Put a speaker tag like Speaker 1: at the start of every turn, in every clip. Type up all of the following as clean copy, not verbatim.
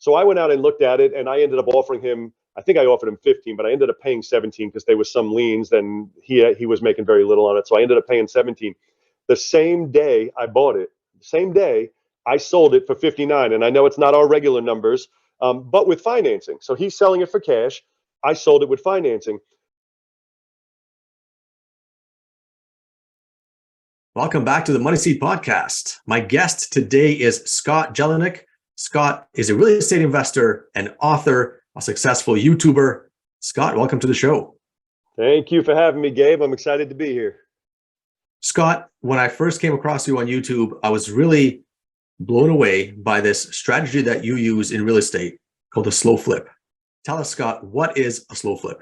Speaker 1: So I went out and looked at it, and I ended up offering him, I think I offered him 15, but I ended up paying 17 because there was some liens. Then he was making very little on it. So I ended up paying 17. The same day I bought it, same day I sold it for 59. And I know it's not our regular numbers, but with financing. So he's selling it for cash. I sold it with financing.
Speaker 2: Welcome back to the Money Seed Podcast. My guest today is Scott Jelinek. Scott is a real estate investor, an author, a successful YouTuber. Scott, welcome to the show.
Speaker 1: Thank you for having me, Gabe. I'm excited to be here.
Speaker 2: Scott, when I first came across you on YouTube, I was really blown away by this strategy that you use in real estate called a slow flip. Tell us, Scott, what is a slow flip?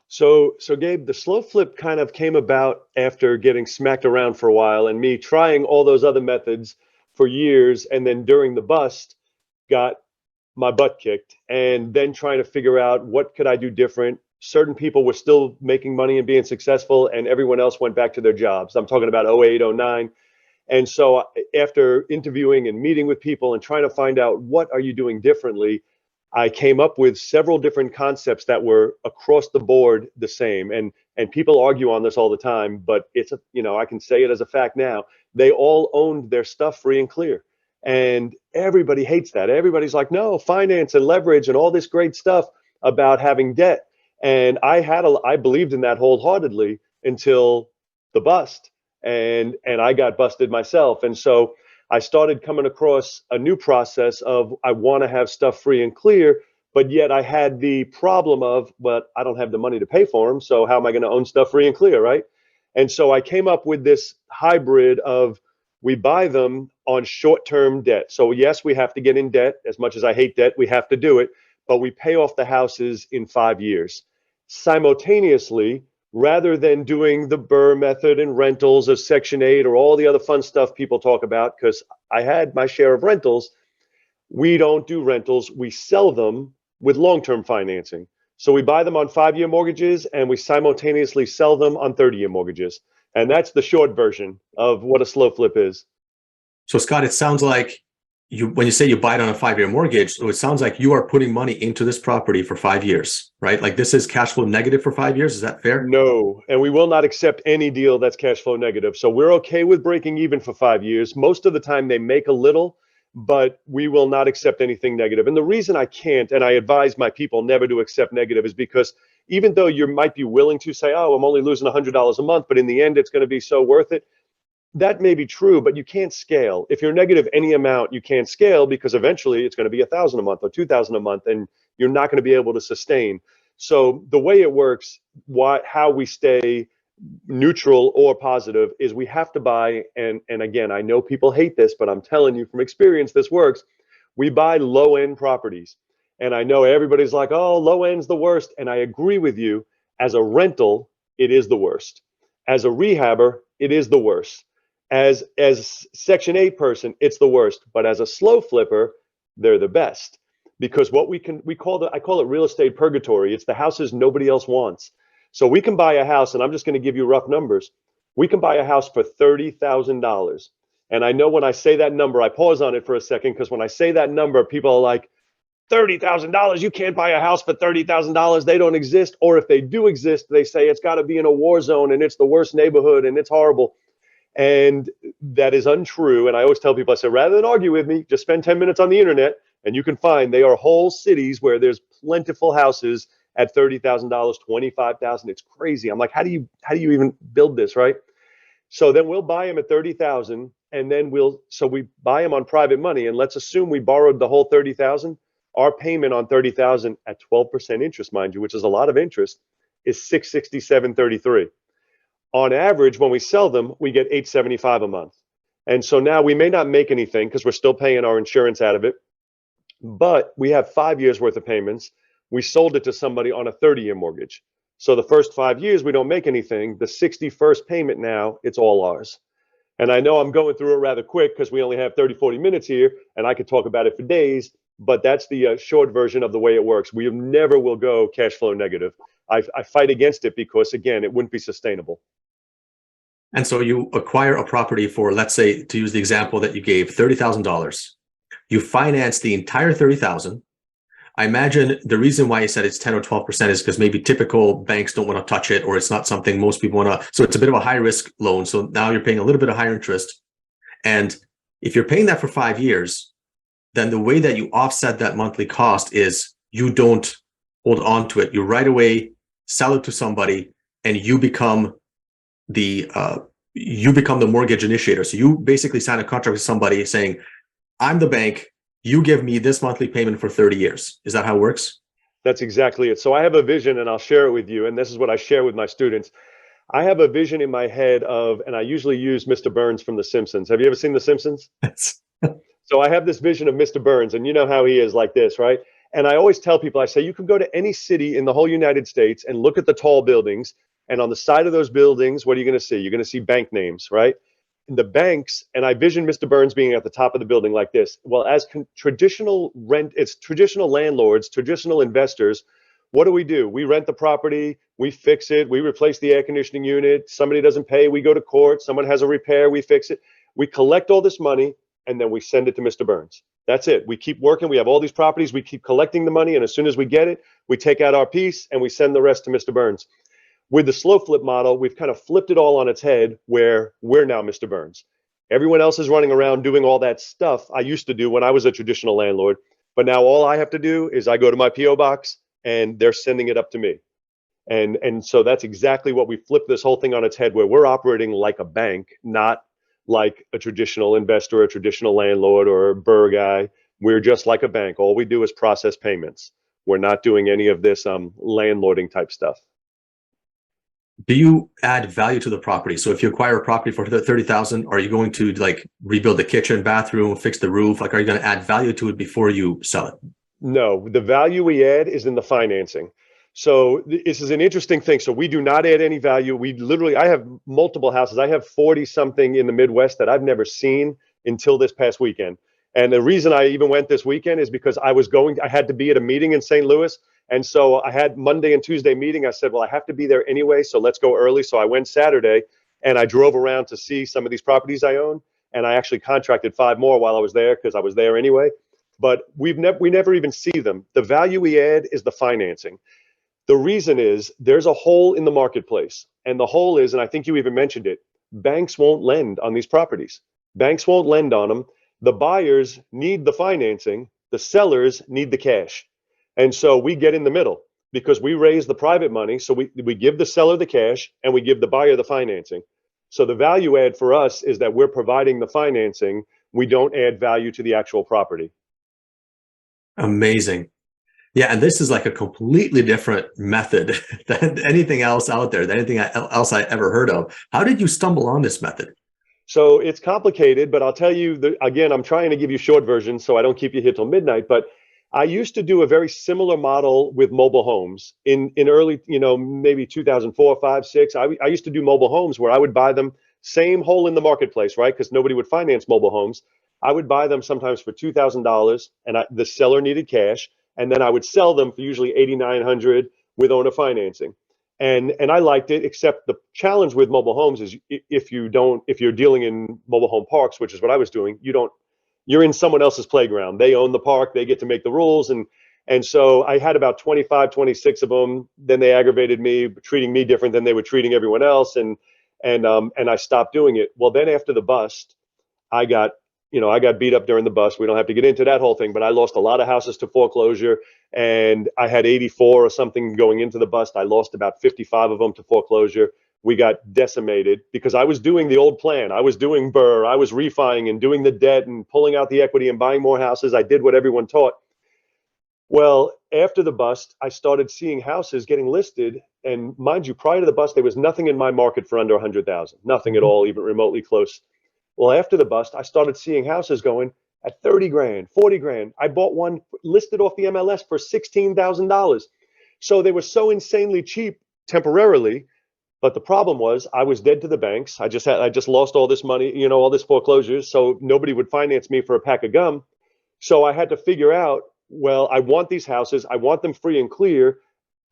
Speaker 1: So Gabe, the slow flip kind of came about after getting smacked around for a while and me trying all those other methods for years. And then during the bust, got my butt kicked and then trying to figure out what could I do different. Certain people were still making money and being successful, and everyone else went back to their jobs. I'm talking about 08, 09. And so after interviewing and meeting with people and trying to find out what are you doing differently, I came up with several different concepts that were across the board the same. And people argue on this all the time, but it's I can say it as a fact now. They all owned their stuff free and clear. And everybody hates that. Everybody's like, no, finance and leverage and all this great stuff about having debt. And I believed in that wholeheartedly until the bust. And I got busted myself. And so I started coming across a new process of I want to have stuff free and clear, but yet I had the problem of, but I don't have the money to pay for them. So how am I going to own stuff free and clear, right? And so I came up with this hybrid of we buy them on short-term debt. So yes, we have to get in debt. As much as I hate debt, we have to do it, but we pay off the houses in 5 years. Simultaneously, rather than doing the Burr method and rentals or Section 8 or all the other fun stuff people talk about, because I had my share of rentals, we don't do rentals. We sell them with long-term financing. So we buy them on 5-year mortgages and we simultaneously sell them on 30-year mortgages. And that's the short version of what a slow flip is.
Speaker 2: So Scott, it sounds like when you say you buy it on a 5-year mortgage, so it sounds like you are putting money into this property for 5 years, right? Like this is cash flow negative for 5 years. Is that fair?
Speaker 1: No, and we will not accept any deal that's cash flow negative. So we're okay with breaking even for 5 years. Most of the time they make a little, but we will not accept anything negative. And the reason I can't, and I advise my people never to accept negative, is because even though you might be willing to say, oh, I'm only losing $100 a month, but in the end it's going to be so worth it. That may be true, but you can't scale. If you're negative any amount, you can't scale because eventually it's going to be $1,000 a month or $2,000 a month, and you're not going to be able to sustain. So the way it works, how we stay neutral or positive is we have to buy, and again, I know people hate this, but I'm telling you from experience, this works. We buy low-end properties. And I know everybody's like, oh, low end's the worst. And I agree with you. As a rental, it is the worst. As a rehabber, it is the worst. As Section 8 person, it's the worst. But as a slow flipper, they're the best. Because what I call it real estate purgatory. It's the houses nobody else wants. So we can buy a house, and I'm just going to give you rough numbers. We can buy a house for $30,000. And I know when I say that number, I pause on it for a second, because when I say that number, people are like, $30,000, you can't buy a house for $30,000. They don't exist. Or if they do exist, they say it's got to be in a war zone and it's the worst neighborhood and it's horrible. And that is untrue. And I always tell people, I say, rather than argue with me, just spend 10 minutes on the internet and you can find they are whole cities where there's plentiful houses at $30,000, $25,000. It's crazy. I'm like, how do you even build this, right? So then we'll buy them at $30,000, and then we buy them on private money. And let's assume we borrowed the whole $30,000. Our payment on $30,000 at 12% interest, mind you, which is a lot of interest, is $667.33. On average, when we sell them, we get $875 a month. And so now we may not make anything because we're still paying our insurance out of it, but we have 5 years worth of payments. We sold it to somebody on a 30-year mortgage. So the first 5 years, we don't make anything. The 61st payment now, it's all ours. And I know I'm going through it rather quick because we only have 30, 40 minutes here, and I could talk about it for days. But that's the short version of the way it works. We never will go cash flow negative. I fight against it because, again, it wouldn't be sustainable.
Speaker 2: And so you acquire a property for, let's say, to use the example that you gave, $30,000. You finance the entire 30,000. I imagine the reason why you said it's 10 or 12% is because maybe typical banks don't want to touch it, or it's not something most people want to. So it's a bit of a high risk loan. So now you're paying a little bit of higher interest. And if you're paying that for 5 years, then the way that you offset that monthly cost is you don't hold on to it. You right away sell it to somebody, and you become the mortgage initiator. So you basically sign a contract with somebody saying, I'm the bank, you give me this monthly payment for 30 years. Is that how it works?
Speaker 1: That's exactly it. So I have a vision, and I'll share it with you. And this is what I share with my students. I have a vision in my head of, and I usually use Mr. Burns from The Simpsons. Have you ever seen The Simpsons? So I have this vision of Mr. Burns, and you know how he is, like this, right? And I always tell people, I say, you can go to any city in the whole United States and look at the tall buildings. And on the side of those buildings, what are you going to see? You're going to see bank names, right? And the banks, and I vision Mr. Burns being at the top of the building like this. Well, as it's traditional landlords, traditional investors. What do? We rent the property, we fix it, we replace the air conditioning unit. Somebody doesn't pay, we go to court. Someone has a repair, we fix it. We collect all this money, and then we send it to Mr. Burns. That's it. We keep working. We have all these properties. We keep collecting the money. And as soon as we get it, we take out our piece and we send the rest to Mr. Burns. With the slow flip model, we've kind of flipped it all on its head, where we're now Mr. Burns. Everyone else is running around doing all that stuff I used to do when I was a traditional landlord. But now all I have to do is I go to my P.O. box and they're sending it up to me. And so that's exactly what we flipped this whole thing on its head, where we're operating like a bank, not like a traditional investor, a traditional landlord, or a burr guy. We're just like a bank. All we do is process payments. We're not doing any of this landlording type stuff.
Speaker 2: Do you add value to the property? So if you acquire a property for 30,000, are you going to like rebuild the kitchen, bathroom, fix the roof? Like, are you going to add value to it before you sell it?
Speaker 1: No, the value we add is in the financing. So this is an interesting thing. So we do not add any value. I have multiple houses. I have 40 something in the Midwest that I've never seen until this past weekend. And the reason I even went this weekend is because I had to be at a meeting in St. Louis. And so I had Monday and Tuesday meeting. I said, well, I have to be there anyway, so let's go early. So I went Saturday and I drove around to see some of these properties I own. And I actually contracted 5 more while I was there, because I was there anyway. But we never even see them. The value we add is the financing. The reason is there's a hole in the marketplace. And the hole is, and I think you even mentioned it, banks won't lend on these properties. Banks won't lend on them. The buyers need the financing. The sellers need the cash. And so we get in the middle because we raise the private money. So we give the seller the cash and we give the buyer the financing. So the value add for us is that we're providing the financing. We don't add value to the actual property.
Speaker 2: Amazing. Yeah, and this is like a completely different method than anything else out there, than anything else I ever heard of. How did you stumble on this method?
Speaker 1: So it's complicated, but I'll tell you, again, I'm trying to give you short versions so I don't keep you here till midnight. But I used to do a very similar model with mobile homes in early, maybe 2004, 5, 6. I used to do mobile homes where I would buy them, same hole in the marketplace, right? Because nobody would finance mobile homes. I would buy them sometimes for $2,000, and the seller needed cash. And then I would sell them for usually $8,900 with owner financing. And I liked it, except the challenge with mobile homes is if you're dealing in mobile home parks, which is what I was doing, you're in someone else's playground. They own the park, they get to make the rules. And so I had about 25, 26 of them. Then they aggravated me, treating me different than they were treating everyone else. And I stopped doing it. Well, then after the bust, I got beat up during the bust. We don't have to get into that whole thing, but I lost a lot of houses to foreclosure, and I had 84 or something going into the bust. I lost about 55 of them to foreclosure. We got decimated because I was doing the old plan. I was doing burr. I was refining and doing the debt and pulling out the equity and buying more houses. I did what everyone taught. Well, after the bust, I started seeing houses getting listed. And mind you, prior to the bust, there was nothing in my market for under 100,000, nothing at all, even remotely close. Well, after the bust, I started seeing houses going at 30 grand, 40 grand. I bought one listed off the MLS for $16,000. So they were so insanely cheap temporarily. But the problem was I was dead to the banks. I just lost all this money, all this foreclosures. So nobody would finance me for a pack of gum. So I had to figure out, well, I want these houses. I want them free and clear.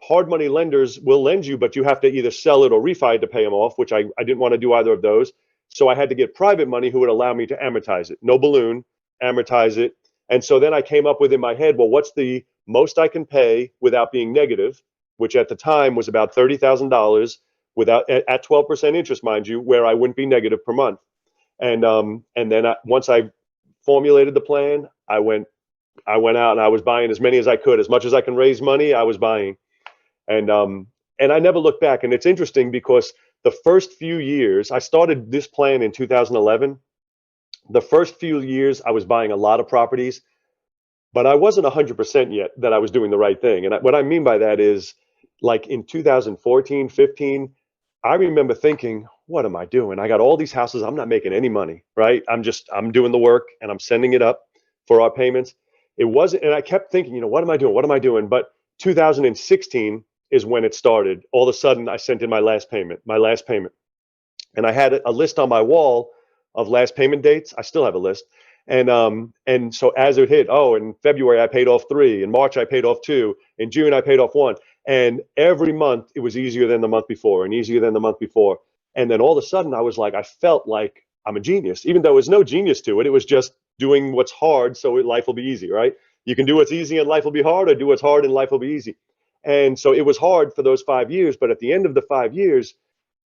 Speaker 1: Hard money lenders will lend you, but you have to either sell it or refi it to pay them off, which I didn't want to do either of those. So I had to get private money who would allow me to amortize it. No balloon, amortize it. And so then I came up with in my head, well, what's the most I can pay without being negative, which at the time was about $30,000 without at 12% interest, mind you, where I wouldn't be negative per month. And then once I formulated the plan, I went out and I was buying as many as I could, as much as I can raise money, I was buying. And I never looked back. And it's interesting because the first few years, I started this plan in 2011. The first few years, I was buying a lot of properties, but I wasn't 100% yet that I was doing the right thing. And what I mean by that is, like in 2014, 15, I remember thinking, what am I doing? I got all these houses. I'm not making any money, right? I'm doing the work and I'm sending it up for our payments. It wasn't, and I kept thinking, what am I doing? What am I doing? But 2016 is when it started. All of a sudden, I sent in my last payment. And I had a list on my wall of last payment dates. I still have a list. And so as it hit, in February, I paid off 3. In March, I paid off 2. In June, I paid off 1. And every month, it was easier than the month before and easier than the month before. And then all of a sudden, I felt like I'm a genius, even though there's no genius to it. It was just doing what's hard so life will be easy, right? You can do what's easy and life will be hard, or do what's hard and life will be easy. And so it was hard for those 5 years, but at the end of the 5 years,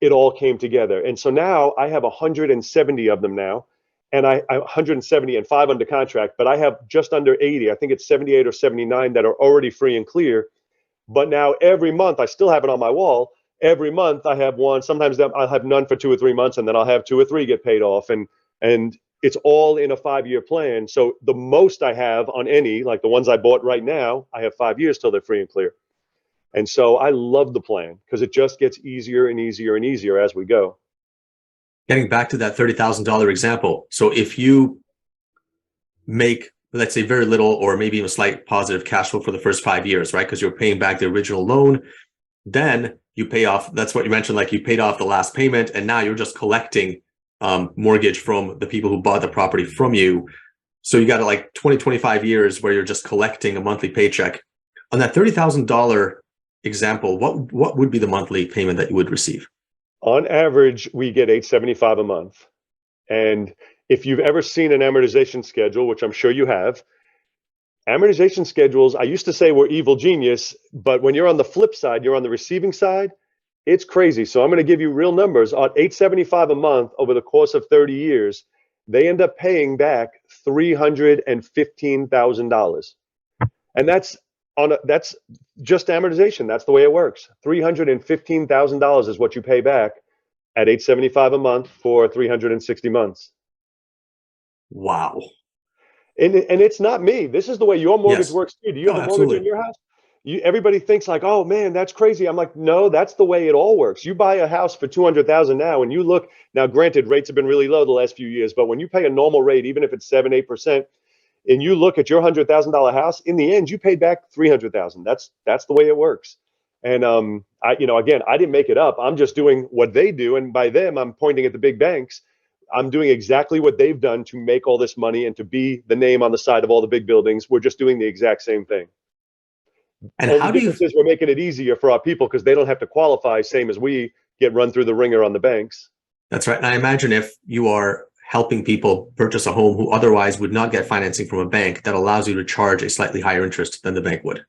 Speaker 1: it all came together. And so now I have 170 of them now, and I 170 and 5 under contract, but I have just under 80. I think it's 78 or 79 that are already free and clear. But now every month, I still have it on my wall. Every month I have one. Sometimes I'll have none for 2 or 3 months, and then I'll have 2 or 3 get paid off. And it's all in a 5-year plan. So the most I have on any, like the ones I bought right now, I have 5 years till they're free and clear. And so I love the plan because it just gets easier and easier and easier as we go.
Speaker 2: Getting back to that $30,000 example. So if you make, let's say, very little or maybe even slight positive cash flow for the first 5 years, right? Because you're paying back the original loan, then you pay off, that's what you mentioned, like you paid off the last payment and now you're just collecting mortgage from the people who bought the property from you. So you got like 20, 25 years where you're just collecting a monthly paycheck. On that $30,000 example, what would be the monthly payment that you would receive?
Speaker 1: On average, we get $875 a month. And if you've ever seen an amortization schedule, which I'm sure you have, amortization schedules, I used to say were evil genius, but when you're on the flip side, you're on the receiving side, it's crazy. So I'm going to give you real numbers. On $875 a month over the course of 30 years, they end up paying back $315,000. And that's just amortization. That's the way it works. $315,000 is what you pay back at $875 a month for 360 months.
Speaker 2: Wow.
Speaker 1: And it's not me. This is the way your mortgage works too. Do you have a mortgage
Speaker 2: absolutely.
Speaker 1: in your house? Everybody thinks like, oh man, that's crazy. I'm like, no, that's the way it all works. You buy a house for $200,000 now, and you look now. Granted, rates have been really low the last few years, but when you pay a normal rate, even if it's 7-8%, and you look at your $100,000 house, in the end, you paid back $300,000. That's the way it works. And again, I didn't make it up. I'm just doing what they do, and by them, I'm pointing at the big banks. I'm doing exactly what they've done to make all this money and to be the name on the side of all the big buildings. We're just doing the exact same thing.
Speaker 2: And
Speaker 1: how do you? We're making it easier for our people because they don't have to qualify, same as we get run through the ringer on the banks.
Speaker 2: That's right. And I imagine if you are helping people purchase a home who otherwise would not get financing from a bank, that allows you to charge a slightly higher interest than the bank would.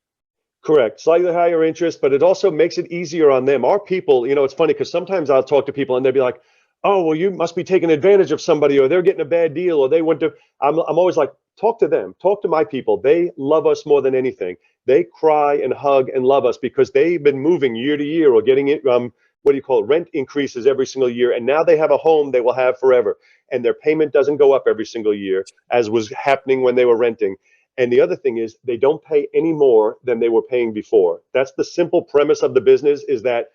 Speaker 1: Correct. Slightly higher interest, but it also makes it easier on them. Our people, it's funny because sometimes I'll talk to people and they'll be like, oh, well, you must be taking advantage of somebody, or they're getting a bad deal, or they went to, I'm always like, talk to them, talk to my people. They love us more than anything. They cry and hug and love us because they've been moving year to year or getting it, rent increases every single year. And now they have a home they will have forever. And their payment doesn't go up every single year, as was happening when they were renting. And the other thing is they don't pay any more than they were paying before. That's the simple premise of the business, is that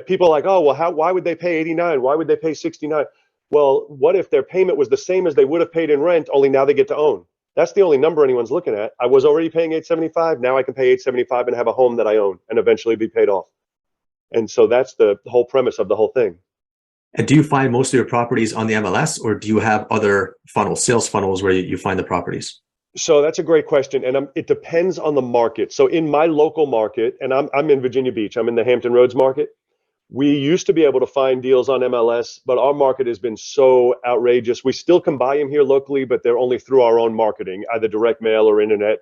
Speaker 1: people are like, oh, well, why would they pay 89? Why would they pay 69? Well, what if their payment was the same as they would have paid in rent, only now they get to own? That's the only number anyone's looking at. I was already paying $875. Now I can pay $875 and have a home that I own and eventually be paid off. And so that's the whole premise of the whole thing.
Speaker 2: And do you find most of your properties on the MLS, or do you have other sales funnels where you find the properties?
Speaker 1: So that's a great question. And it depends on the market. So in my local market, and I'm in Virginia Beach, I'm in the Hampton Roads market. We used to be able to find deals on MLS, but our market has been so outrageous. We still can buy them here locally, but they're only through our own marketing, either direct mail or internet.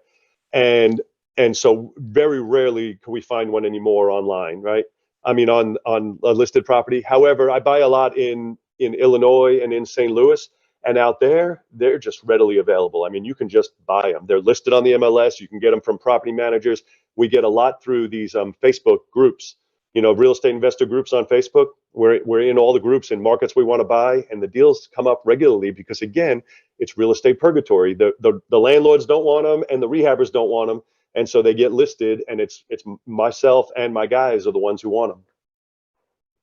Speaker 1: And and so very rarely can we find one anymore online, right? I mean, on a listed property. However, I buy a lot in Illinois and in St. Louis, and out there, they're just readily available. I mean, you can just buy them. They're listed on the MLS. You can get them from property managers. We get a lot through these Facebook groups, real estate investor groups on Facebook. We're in all the groups in markets we want to buy, and the deals come up regularly because, again, it's real estate purgatory. The landlords don't want them, and the rehabbers don't want them, and so they get listed. And it's myself and my guys are the ones who want them.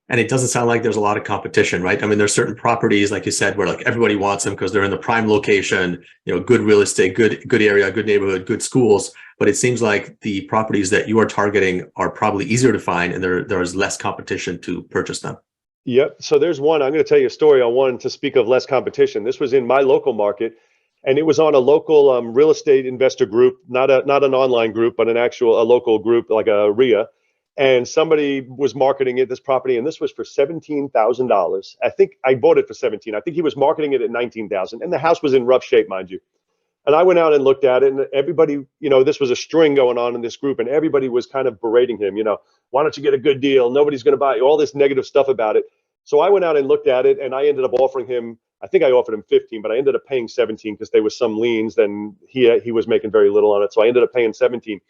Speaker 2: And it doesn't sound like there's a lot of competition, right? I mean, there's certain properties, like you said, where like everybody wants them because they're in the prime location, good real estate, good area, good neighborhood, good schools. But it seems like the properties that you are targeting are probably easier to find, and there's less competition to purchase them.
Speaker 1: Yep. So there's one. I'm going to tell you a story on one to speak of less competition. This was in my local market, and it was on a local real estate investor group, not an online group, but a local group like a RIA. And somebody was marketing this property, and this was for $17,000. I think I bought it for 17. I think he was marketing it at 19,000, and the house was in rough shape, mind you. And I went out and looked at it, and everybody, this was a string going on in this group, and everybody was kind of berating him, why don't you get a good deal? Nobody's going to buy it, all this negative stuff about it. So I went out and looked at it, and I ended up offering him, I think I offered him 15, but I ended up paying 17 because there was some liens, then he was making very little on it. So I ended up paying 17.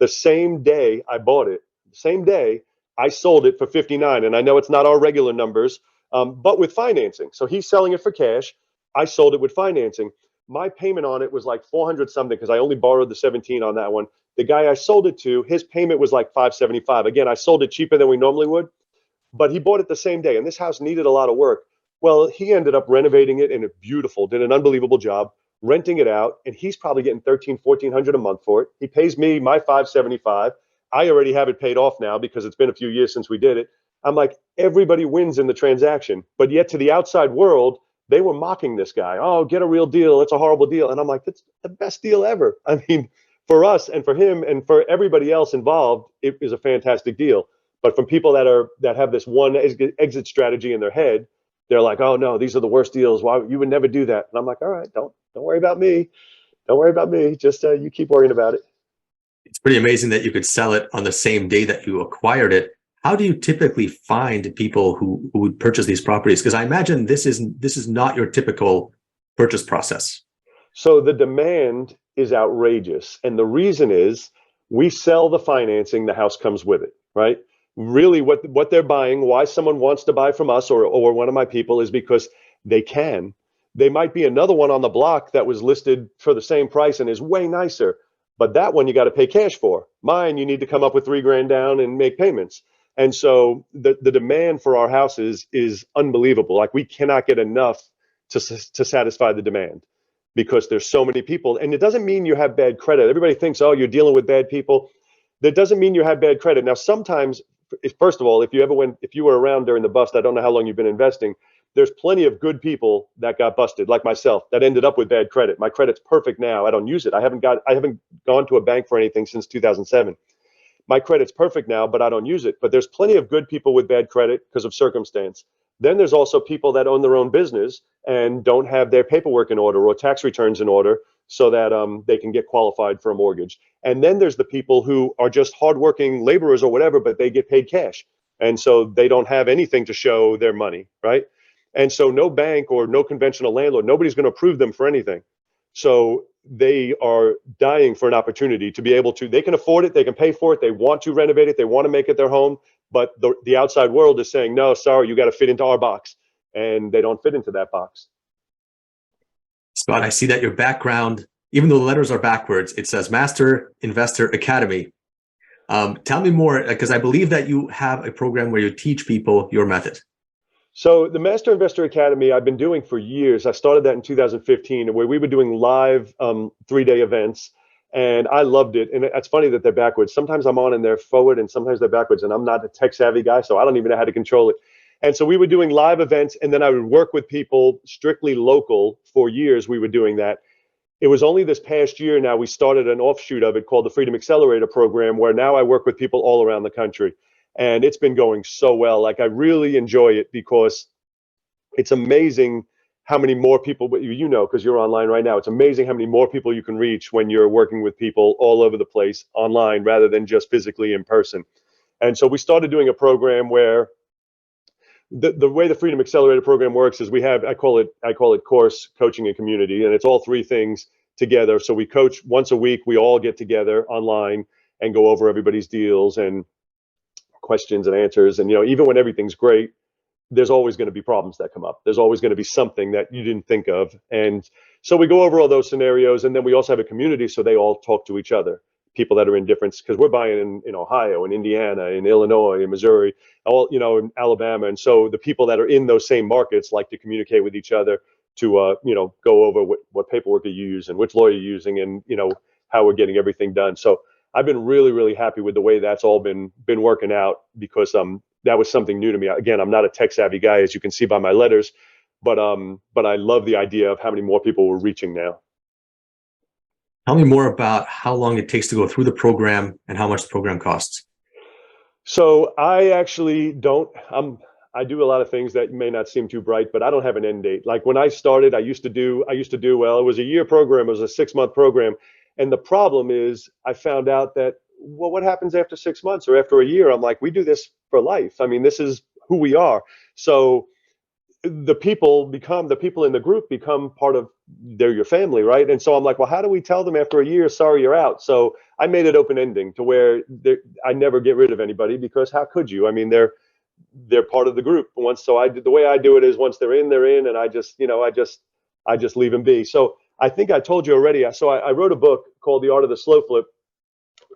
Speaker 1: The same day I bought it, same day, I sold it for 59. And I know it's not our regular numbers, but with financing. So he's selling it for cash. I sold it with financing. My payment on it was like 400 something because I only borrowed the 17 on that one. The guy I sold it to, his payment was like 575. Again, I sold it cheaper than we normally would, but he bought it the same day. And this house needed a lot of work. Well, he ended up renovating it, and it's beautiful, did an unbelievable job, renting it out. And he's probably getting 1,400 a month for it. He pays me my 575. I already have it paid off now because it's been a few years since we did it. I'm like, everybody wins in the transaction. But yet to the outside world, they were mocking this guy. Oh, get a real deal. It's a horrible deal. And I'm like, that's the best deal ever. I mean, for us and for him and for everybody else involved, it is a fantastic deal. But from people that have this one exit strategy in their head, they're like, oh no, these are the worst deals. Why you would never do that? And I'm like, all right, don't worry about me. Don't worry about me. Just you keep worrying about it.
Speaker 2: It's pretty amazing that you could sell it on the same day that you acquired it. How do you typically find people who would purchase these properties? Because I imagine this is not your typical purchase process.
Speaker 1: So the demand is outrageous. And the reason is we sell the financing, the house comes with it, right? Really what they're buying, why someone wants to buy from us or one of my people is because they can. They might be another one on the block that was listed for the same price and is way nicer. But that one you got to pay cash for. Mine, you need to come up with $3,000 down and make payments. And so the demand for our houses is unbelievable. Like we cannot get enough to satisfy the demand because there's so many people. And it doesn't mean you have bad credit. Everybody thinks, oh, you're dealing with bad people. That doesn't mean you have bad credit. Now, sometimes, first of all, if you were around during the bust, I don't know how long you've been investing. There's plenty of good people that got busted, like myself, that ended up with bad credit. My credit's perfect now. I don't use it. I haven't gone to a bank for anything since 2007. My credit's perfect now, but I don't use it. But there's plenty of good people with bad credit because of circumstance. Then there's also people that own their own business and don't have their paperwork in order or tax returns in order so that they can get qualified for a mortgage. And then there's the people who are just hardworking laborers or whatever, but they get paid cash. And so they don't have anything to show their money, right? And so no bank or no conventional landlord, nobody's going to approve them for anything. So they are dying for an opportunity to be able to, they can afford it, they can pay for it, they want to renovate it, they want to make it their home, but the outside world is saying, no, sorry, you got to fit into our box. And they don't fit into that box.
Speaker 2: Scott, I see that your background, even though the letters are backwards, it says Master Investor Academy. Tell me more, because I believe that you have a program where you teach people your method. So
Speaker 1: the Master Investor Academy I've been doing for years. I started that in 2015, where we were doing live 3-day events, and I loved it. And it's funny that they're backwards. Sometimes I'm on and they're forward, and sometimes they're backwards. And I'm not a tech savvy guy, so I don't even know how to control it. And so we were doing live events, and then I would work with people strictly local for years. We were doing that. It was only this past year now we started an offshoot of it called the Freedom Accelerator program, where now I work with people all around the country. and it's been going so well. Like I really enjoy it because it's amazing how many more people, but you know, because you're online right now, it's amazing how many more people you can reach when you're working with people all over the place online rather than just physically in person. And so we started doing a program where the way the Freedom Accelerator program works is we have, I call it course, coaching, and community, and it's all three things together. So we coach once a week. We all get together online and go over everybody's deals and questions and answers. And even when everything's great, there's always going to be problems that come up. There's always going to be something that you didn't think of. And so we go over all those scenarios, and then we also have a community, so they all talk to each other. People that are in different, because we're buying in Ohio, in Indiana, in Illinois, in Missouri, all in Alabama, and so the people that are in those same markets like to communicate with each other to go over what paperwork you use and which lawyer you're using, and how we're getting everything done. So I've been really, really happy with the way that's all been working out, because that was something new to me. Again, I'm not a tech savvy guy, as you can see by my letters, but I love the idea of how many more people we're reaching now.
Speaker 2: Tell me more about how long it takes to go through the program and how much the program costs.
Speaker 1: So I actually don't. I do a lot of things that may not seem too bright, but I don't have an end date. Like when I started, I used to do well. It was a year program. It was a 6-month program, and the problem is, I found out that, well, what happens after 6 months or after a year? I'm like, we do this for life. I mean, this is who we are. So the people in the group become part of, they're your family, right? And so I'm like, well, how do we tell them after a year, sorry, you're out? So I made it open ending to where I never get rid of anybody, because how could you? I mean, they're part of the group. The way I do it is, once they're in, and I just leave them be. So I think I told you already. So I wrote a book called The Art of the Slow Flip.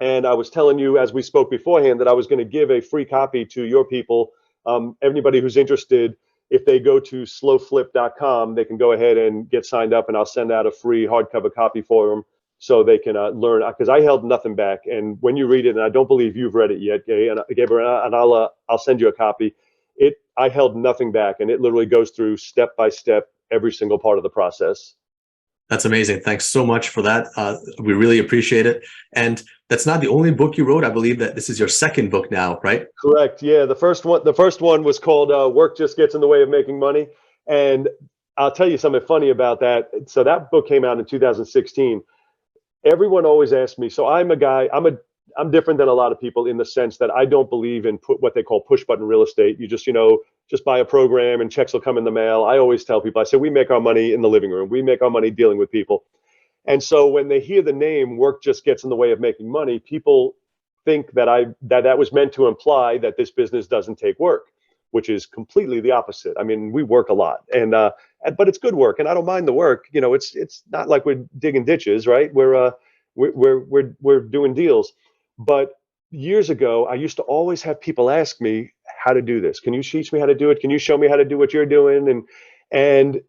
Speaker 1: And I was telling you, as we spoke beforehand, that I was going to give a free copy to your people. Anybody who's interested, if they go to slowflip.com, they can go ahead and get signed up, and I'll send out a free hardcover copy for them so they can learn. Because I held nothing back. And when you read it, and I don't believe you've read it yet, Gabriel, and I'll send you a copy. I held nothing back, and it literally goes through step by step every single part of the process.
Speaker 2: That's amazing. Thanks so much for that. We really appreciate it. And that's not the only book you wrote. I believe that this is your second book now, right?
Speaker 1: Correct. Yeah. The first one was called Work Just Gets in the Way of Making Money. And I'll tell you something funny about that. So that book came out in 2016. Everyone always asks me, so I'm different than a lot of people in the sense that I don't believe in what they call push button real estate. You just buy a program and checks will come in the mail. I always tell people, I say, we make our money in the living room. We make our money dealing with people. And so when they hear the name Work Just Gets in the Way of Making Money, people think that was meant to imply that this business doesn't take work, which is completely the opposite. I mean, we work a lot, but it's good work, and I don't mind the work. It's not like we're digging ditches, right? We're doing deals. But years ago, I used to always have people ask me how to do this. Can you teach me how to do it? Can you show me how to do what you're doing? And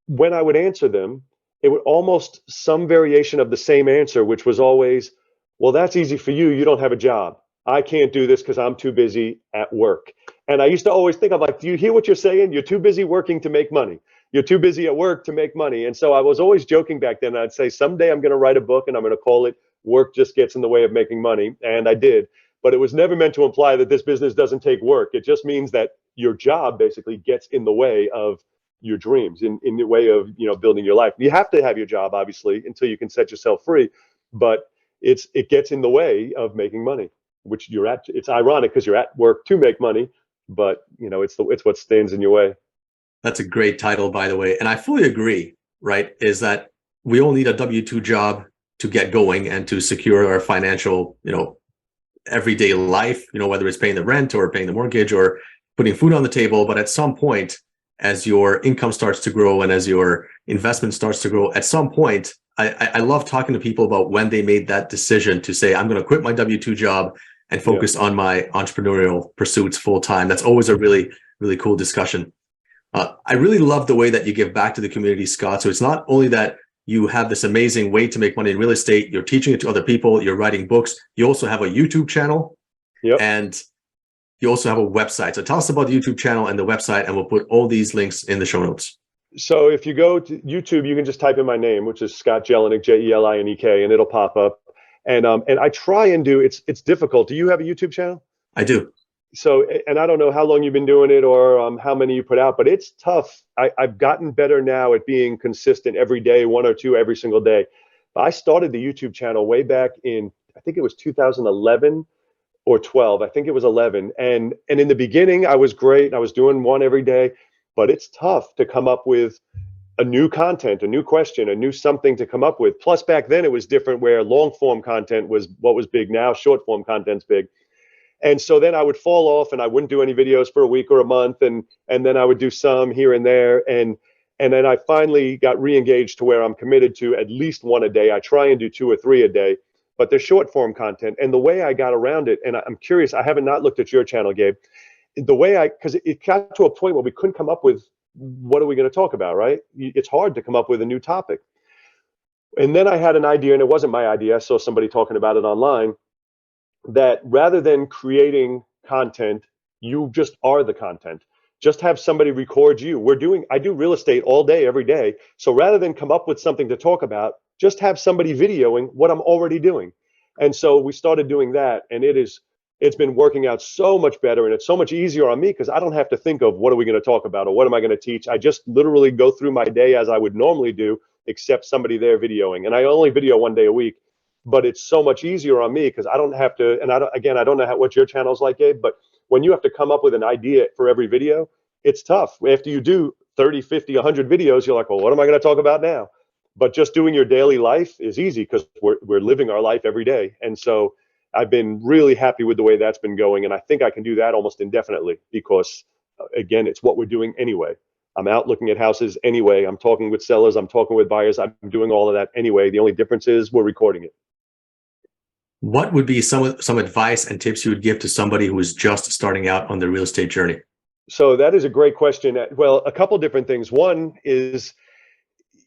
Speaker 1: when I would answer them, it would almost some variation of the same answer, which was always, well, that's easy for you. You don't have a job. I can't do this because I'm too busy at work. And I used to always think, I'm like, do you hear what you're saying? You're too busy working to make money. You're too busy at work to make money. And so I was always joking back then. I'd say, someday I'm going to write a book and I'm going to call it Work Just Gets in the Way of Making Money. And I did. But it was never meant to imply that this business doesn't take work. It just means that your job basically gets in the way of your dreams, in the way of building your life. You have to have your job, obviously, until you can set yourself free. But it gets in the way of making money, which it's ironic because you're at work to make money, but it's what stands in your way.
Speaker 2: That's a great title, by the way. And I fully agree, right? Is that we all need a W-2 job to get going and to secure our financial, everyday life, whether it's paying the rent or paying the mortgage or putting food on the table. But at some point, as your income starts to grow and as your investment starts to grow, at some point, I love talking to people about when they made that decision to say, I'm going to quit my W-2 job and focus on my entrepreneurial pursuits full time. That's always a really, really cool discussion. I really love the way that you give back to the community, Scott. So it's not only that you have this amazing way to make money in real estate, you're teaching it to other people, you're writing books, you also have a YouTube channel, and you also have a website. So tell us about the YouTube channel and the website, and we'll put all these links in the show notes.
Speaker 1: So if you go to YouTube, you can just type in my name, which is Scott Jelinek, Jelinek, and it'll pop up. And I try and do, it's difficult. Do you have a YouTube channel?
Speaker 2: I do.
Speaker 1: So, and I don't know how long you've been doing it or how many you put out, but it's tough. I've gotten better now at being consistent every day, one or two every single day. But I started the YouTube channel way back in, I think it was 2011 or 12. I think it was 11. And in the beginning, I was great. I was doing one every day, but it's tough to come up with a new content, a new question, a new something to come up with. Plus, back then it was different where long form content was what was big. Now short form content's big. And so then I would fall off and I wouldn't do any videos for a week or a month, and then I would do some here and there, and then I finally got re-engaged to where I'm committed to at least one a day. I try and do two or three a day, but they're short form content. And the way I got around it, and I'm curious, I haven't not looked at your channel, Gabe. The way because it got to a point where we couldn't come up with what are we going to talk about, right? It's hard to come up with a new topic. And then I had an idea, and it wasn't my idea. I saw somebody talking about it online, that rather than creating content, you just are the content. Just have somebody record you. I do real estate all day, every day. So rather than come up with something to talk about, just have somebody videoing what I'm already doing. And so we started doing that, and it's been working out so much better, and it's so much easier on me because I don't have to think of what are we going to talk about or what am I going to teach. I just literally go through my day as I would normally do, except somebody there videoing. And I only video one day a week, but it's so much easier on me because I don't have to. And I don't know what your channel's like, Gabe, but when you have to come up with an idea for every video, it's tough. After you do 30, 50, 100 videos, you're like, well, what am I going to talk about now? But just doing your daily life is easy because we're living our life every day. And so I've been really happy with the way that's been going. And I think I can do that almost indefinitely because, again, it's what we're doing anyway. I'm out looking at houses anyway. I'm talking with sellers. I'm talking with buyers. I'm doing all of that anyway. The only difference is we're recording it.
Speaker 2: What would be some advice and tips you would give to somebody who is just starting out on the real estate journey?
Speaker 1: So that is a great question. Well, a couple different things. One is,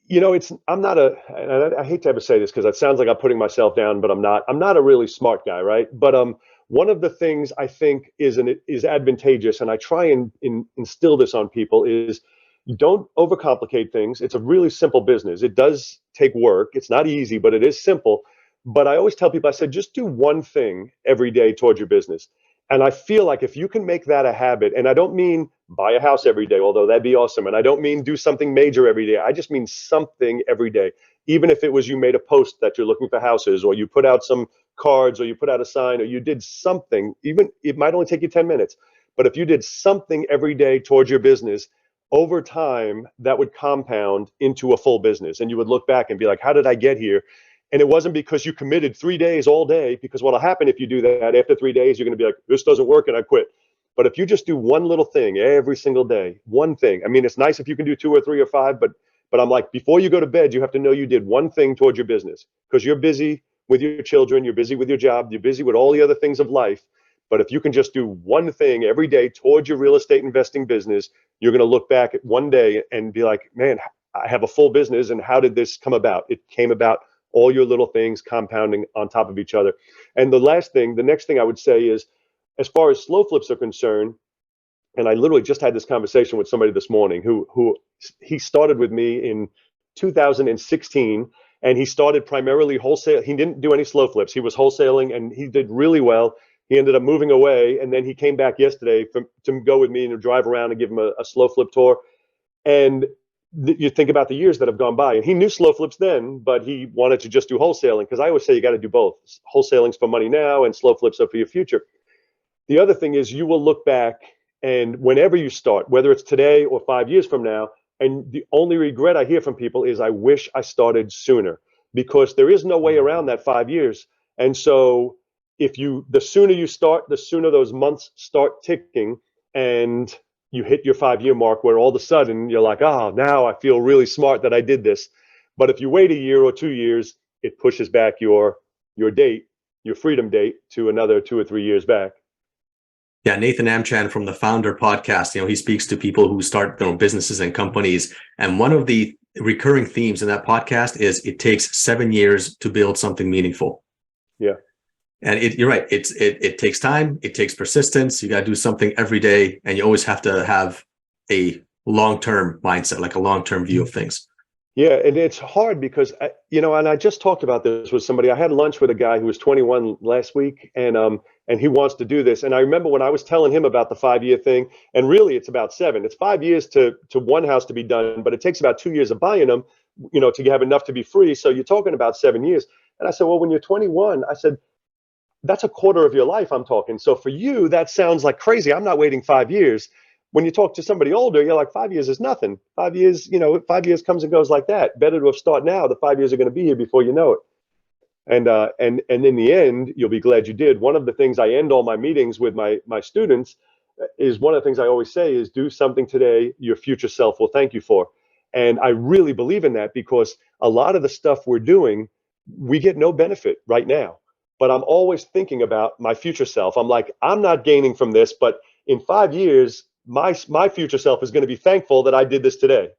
Speaker 1: and I hate to ever say this because it sounds like I'm putting myself down, but I'm not. I'm not a really smart guy, right? But one of the things I think is advantageous, and I try and instill this on people, is you don't overcomplicate things. It's a really simple business. It does take work. It's not easy, but it is simple. But I always tell people, I said, just do one thing every day towards your business. And I feel like if you can make that a habit, and I don't mean buy a house every day, although that'd be awesome. And I don't mean do something major every day. I just mean something every day. Even if it was you made a post that you're looking for houses, or you put out some cards, or you put out a sign, or you did something, even it might only take you 10 minutes. But if you did something every day towards your business, over time, that would compound into a full business. And you would look back and be like, how did I get here? And it wasn't because you committed 3 days all day, because what'll happen if you do that, after 3 days, you're going to be like, this doesn't work and I quit. But if you just do one little thing every single day, one thing, I mean, it's nice if you can do 2 or 3 or 5, but I'm like, before you go to bed, you have to know you did one thing towards your business, because you're busy with your children, you're busy with your job, you're busy with all the other things of life. But if you can just do one thing every day towards your real estate investing business, you're going to look back at one day and be like, man, I have a full business. And how did this come about? It came about all your little things compounding on top of each other. And the next thing I would say is, as far as slow flips are concerned, and I literally just had this conversation with somebody this morning who he started with me in 2016, and he started primarily wholesale. He didn't do any slow flips. He was wholesaling, and he did really well. He ended up moving away, and then he came back yesterday to go with me and drive around and give him a slow flip tour. And you think about the years that have gone by, and he knew slow flips then, but he wanted to just do wholesaling, because I always say you got to do both. Wholesaling's for money now, and slow flips are for your future. The other thing is, you will look back, and whenever you start, whether it's today or 5 years from now, and the only regret I hear from people is, I wish I started sooner, because there is no way around that 5 years. And so the sooner you start, the sooner those months start ticking, and you hit your 5-year mark, where all of a sudden you're like, oh, now I feel really smart that I did this. But if you wait a year or 2 years, it pushes back your date, your freedom date, to another 2 or 3 years back.
Speaker 2: Yeah, Nathan Amchan from the Founder podcast, he speaks to people who start businesses and companies. And one of the recurring themes in that podcast is, it takes 7 years to build something meaningful.
Speaker 1: Yeah.
Speaker 2: And you're right. It takes time. It takes persistence. You got to do something every day, and you always have to have a long-term mindset, like a long-term view of things.
Speaker 1: Yeah, and it's hard because and I just talked about this with somebody. I had lunch with a guy who was 21 last week, and he wants to do this. And I remember when I was telling him about the 5 year thing, and really it's about seven. It's 5 years to one house to be done, but it takes about 2 years of buying them, to have enough to be free. So you're talking about 7 years. And I said, well, when you're 21, I said, that's a quarter of your life I'm talking. So for you, that sounds like crazy. I'm not waiting 5 years. When you talk to somebody older, you're like, 5 years is nothing. 5 years, 5 years comes and goes like that. Better to have started now. The 5 years are going to be here before you know it. And in the end, you'll be glad you did. One of the things I end all my meetings with my students is one of the things I always say is do something today your future self will thank you for. And I really believe in that because a lot of the stuff we're doing, we get no benefit right now. But I'm always thinking about my future self. I'm like, I'm not gaining from this, but in 5 years, my future self is going to be thankful that I did this today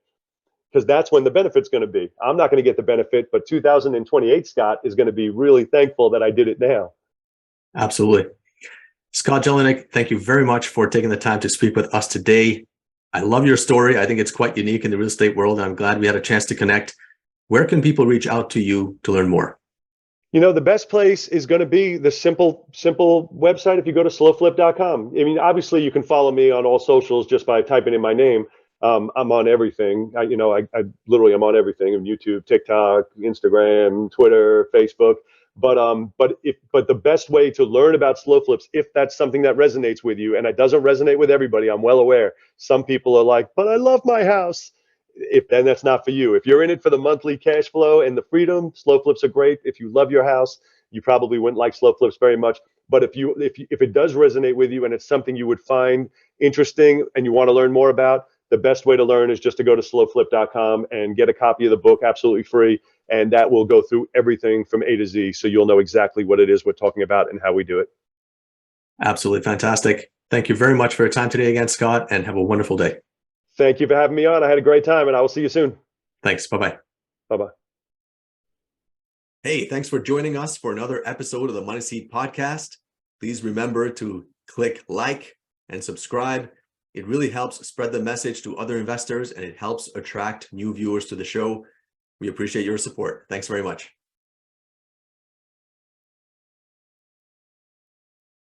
Speaker 1: because that's when the benefit's going to be. I'm not going to get the benefit, but 2028 Scott is going to be really thankful that I did it now.
Speaker 2: Absolutely. Scott Jelinek, thank you very much for taking the time to speak with us today. I love your story. I think it's quite unique in the real estate world, and I'm glad we had a chance to connect. Where can people reach out to you to learn more?
Speaker 1: The best place is going to be the simple website. If you go to slowflip.com, I mean, obviously you can follow me on all socials just by typing in my name. I'm on everything. I literally am on everything: on YouTube, TikTok, Instagram, Twitter, Facebook. But the best way to learn about slow flips, if that's something that resonates with you, and it doesn't resonate with everybody, I'm well aware. Some people are like, but I love my house. If then that's not for you. If you're in it for the monthly cash flow and the freedom, slow flips are great. If you love your house, you probably wouldn't like slow flips very much. But if it does resonate with you and it's something you would find interesting and you want to learn more about, the best way to learn is just to go to slowflip.com and get a copy of the book absolutely free. And that will go through everything from A to Z. So you'll know exactly what it is we're talking about and how we do it.
Speaker 2: Absolutely fantastic. Thank you very much for your time today again, Scott, and have a wonderful day.
Speaker 1: Thank you for having me on. I had a great time and I will see you soon.
Speaker 2: Thanks. Bye-bye.
Speaker 1: Bye-bye.
Speaker 2: Hey, thanks for joining us for another episode of the Money Seed Podcast. Please remember to click like and subscribe. It really helps spread the message to other investors and it helps attract new viewers to the show. We appreciate your support. Thanks very much.